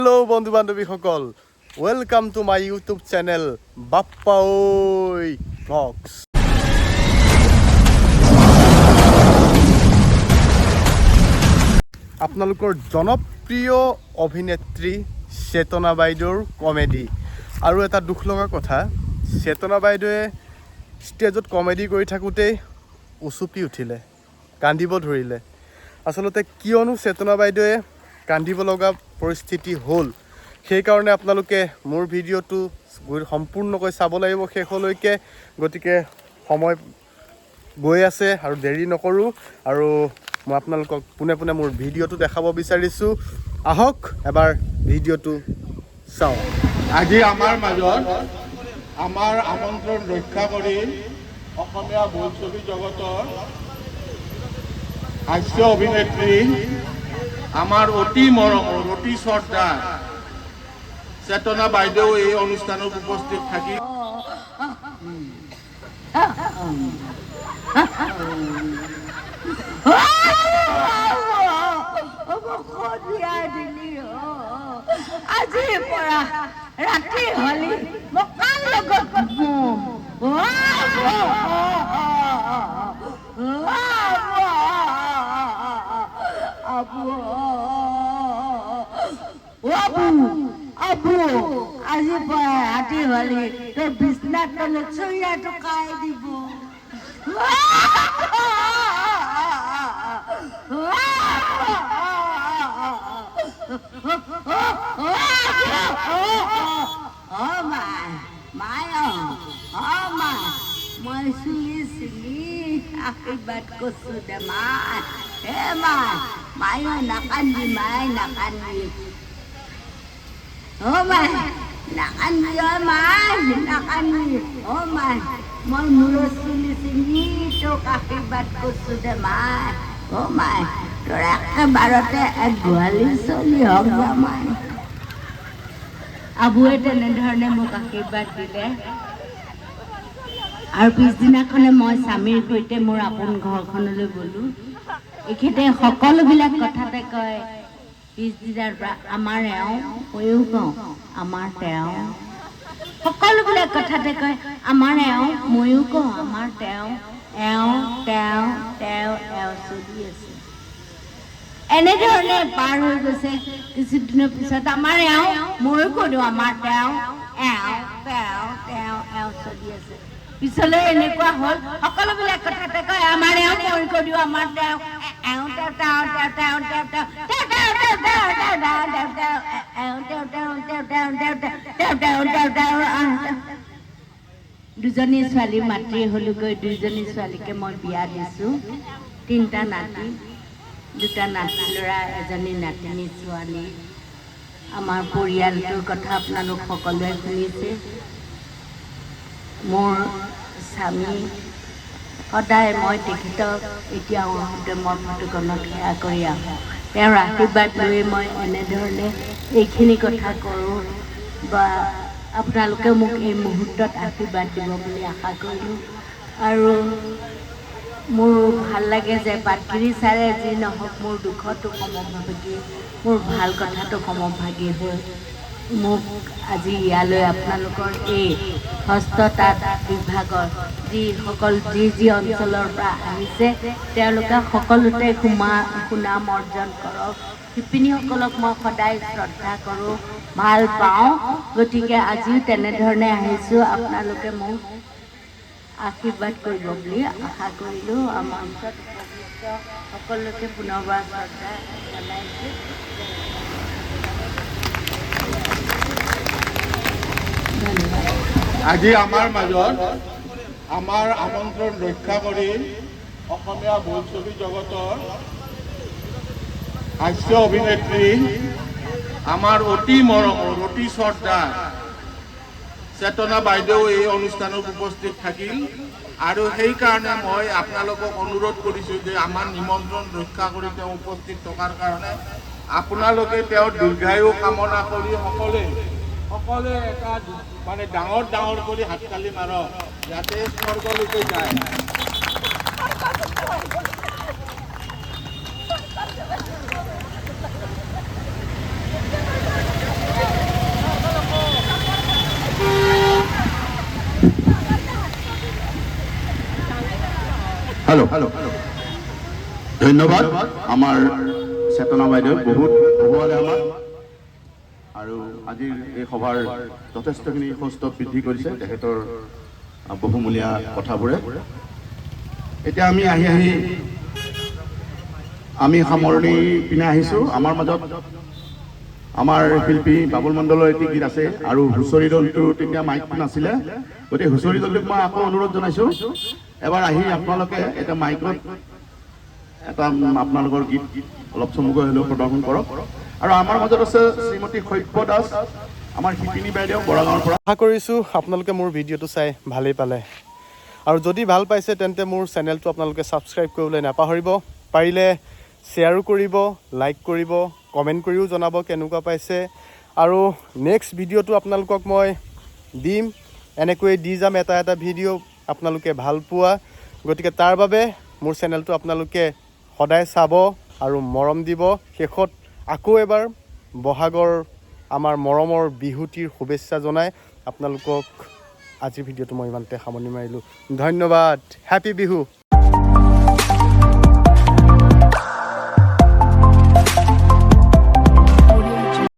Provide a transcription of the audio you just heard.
Hello बंधु बान्धवीসকল welcome to my YouTube channel Bappa ओई ब्लॉग्स। আপোনালোকৰ জনপ্ৰিয় অভিনেত্ৰী চেতনা বাইদেউৰ কমেডি আৰু এটা দুখ লগা কথা, চেতনা বাইদেৱে ষ্টেজত কমেডি কৰি থাকোঁতেই উচুপি উঠিলে, কান্দিব ধৰিলে। আচলতে কিয়নো চেতনা বাইদেৱে কান্দিব লগা পৰিস্থিতি হ'ল, সেইকাৰণে আপোনালোকে মোৰ ভিডিঅ'টো সম্পূৰ্ণকৈ চাব লাগিব শেষলৈকে। গতিকে সময় গৈ আছে আৰু দেৰি নকৰোঁ, আৰু মই আপোনালোকক পোনে পোনে মোৰ ভিডিঅ'টো দেখাব বিচাৰিছোঁ। আহক এবাৰ ভিডিঅ'টো চাওঁ। আজি আমাৰ মাজত আমাৰ আমন্ত্ৰণ ৰক্ষা কৰি অসমীয়া বোলছবি জগতৰ হাস্য অভিনেত্ৰী আমাৰ অতি মৰমৰ অতি শ্ৰদ্ধাৰ চেতনা বাইদেউ এই অনুষ্ঠানত উপস্থিত থাকি আজিৰ পৰা ৰাতি হলি মকাৰ লগত আজিৰ পৰা ৰাতি হলি তোৰ বিছনাৰ তলত চৰিয়াটো কাই দিব। মই চুলি চিলি আশীৰ্বাদ কৰিছো দে মাই। হে মাই নাকান্দি, মাই নাকান্দি। অ মাই নাকান্দি, অ মাই নাকান্দি। অ মাই মই মূৰৰ চুলি চিঙি তোক আশীৰ্বাদ কৰিছো দে মাই। অ মাই তোৰ একেবাৰতে এক গোহালি চলি হওক মাই। আবুৱে তেনেধৰণে মোক আশীৰ্বাদ দিলে, আৰু পিছদিনাখনে মই স্বামীৰ সৈতে মোৰ আপোন ঘৰখনলৈ গ'লোঁ। এখেতে সকলোবিলাক কথাতে কয়, পিছদিনাৰ পৰা আমাৰ এওঁ, ময়ো কওঁ আমাৰ তেওঁ। সকলোবিলাক কথাতে কয় আমাৰ এওঁ, ময়ো কওঁ আমাৰ তেওঁ। এওঁ তেওঁ তেওঁ এওঁ চলি আছে। এনেধৰণে পাৰ হৈ গৈছে। কিছুদিনৰ পিছত আমাৰ এওঁ, ময়ো কৈ দিওঁ আমাৰ তেওঁ। এওঁ তেওঁ তেওঁ এওঁ চলি আছে। পিছলৈ এনেকুৱা হ'ল, সকলোবিলাক কথাতে কয় আমাৰ এওঁ, ময়ো কৈ দিওঁ আমাৰ তেওঁ। এওঁ তেওঁ তেওঁ তেওঁ তেওঁ তেওঁ তেওঁ দুজনী ছোৱালী মাতৃ হ'লোগৈ। দুইজনী ছোৱালীকে মই বিয়া দিছোঁ। 3টা নাতি, 2টা নাতি ল'ৰা, এজনী নাতিনী ছোৱালী। আমাৰ পৰিয়ালটোৰ কথা আপোনালোক সকলোৱে শুনিছে। মোৰ স্বামী সদায় মই তেখেতক এতিয়াও আহোঁতে মই ফটোখনত সেৱা কৰি আহোঁ। তেওঁৰ আশীৰ্বাদ লৈ মই এনেধৰণে এইখিনি কথা কৰোঁ, বা আপোনালোকে মোক এই মুহূৰ্তত আশীৰ্বাদ দিব বুলি আশা কৰিলোঁ। আৰু মোৰ ভাল লাগে যে পাতকিৰি ছাৰে যি নহওক মোৰ দুখতো সমভাগী, মোৰ ভাল কথাটো সমভাগী হৈ মোক আজি ইয়ালৈ আপোনালোকৰ এই হস্ততাঁত বিভাগৰ যিসকল যি অঞ্চলৰ পৰা আহিছে, তেওঁলোকে সকলোতে সুনাম অৰ্জন কৰক। শিপিনীসকলক মই সদায় শ্ৰদ্ধা কৰোঁ, ভাল পাওঁ। গতিকে আজিও তেনেধৰণে আহিছোঁ, আপোনালোকে মোক আশীৰ্বাদ কৰিব বুলি আশা কৰিলোঁ। আমাৰ ওচৰত উপস্থিত সকলোকে পুনৰবাৰ শ্ৰদ্ধা জনাইছোঁ। আজি আমাৰ মাজত আমাৰ আমন্ত্ৰণ ৰক্ষা কৰি অসমীয়া বোলছবি জগতৰ হাস্য অভিনেত্ৰী আমাৰ অতি মৰমৰ অতি শ্ৰদ্ধাৰ চেতনা বাইদেউ এই অনুষ্ঠানত উপস্থিত থাকিল। আৰু সেইকাৰণে মই আপোনালোকক অনুৰোধ কৰিছোঁ যে আমাৰ নিমন্ত্ৰণ ৰক্ষা কৰি তেওঁ উপস্থিত থকাৰ কাৰণে আপোনালোকে তেওঁৰ দীৰ্ঘায়ু কামনা কৰি সকলোৱে এটা মানে ডাঙৰ ডাঙৰ কৰি হাততালি মাৰক, যাতে স্বৰ্গলৈকে যায়। হেল্ল' ধন্যবাদ আমাৰ চেতনা বাইদেউ বহুত বহুৱালে আমাক আৰু আজিৰ এই সভাৰ যথেষ্টখিনি সৌষ্ঠৱ বৃদ্ধি কৰিছে তেখেতৰ বহুমূলীয়া কথাবোৰে এতিয়া আমি সামৰণি পিনে আহিছোঁ আমাৰ মাজত আমাৰ শিল্পী বাবুল মণ্ডলৰ এটি গীত আছে আৰু হুঁচৰি দলটো তেতিয়া মাইক নাছিলে গতিকে হুঁচৰি দলটোক মই আকৌ অনুৰোধ জনাইছোঁ এবাৰ আহি আপোনালোকে এটা মাইকত এটা আপোনালোকৰ গীত অলপ চমুকৈ হ'লেও প্ৰদৰ্শন কৰক আৰু আমাৰ মাজত আছে শ্ৰীমতী সভ্য দাস আমাৰ শিপিনী বাইদেউ বৰাগাঁৱৰ পৰা আশা কৰিছোঁ আপোনালোকে মোৰ ভিডিঅ'টো চাই ভালেই পালে আৰু যদি ভাল পাইছে তেন্তে মোৰ চেনেলটো আপোনালোকে ছাবস্ক্ৰাইব কৰিবলৈ নাপাহৰিব পাৰিলে শ্বেয়াৰো কৰিব লাইক কৰিব কমেণ্ট কৰিও জনাব কেনেকুৱা পাইছে আৰু নেক্সট ভিডিঅ'টো আপোনালোকক মই দিম এনেকৈ দি যাম এটা ভিডিঅ' আপোনালোকে ভাল পোৱা গতিকে তাৰ বাবে মোৰ চেনেলটো আপোনালোকে সদায় চাব আৰু মৰম দিব শেষত আকৌ এবাৰ বহাগৰ আমাৰ মৰমৰ বিহুটিৰ শুভেচ্ছা জনাই আপোনালোকক আজিৰ ভিডিঅ'টো মই ইমানতে সামৰণি মাৰিলোঁ ধন্যবাদ হেপী বিহু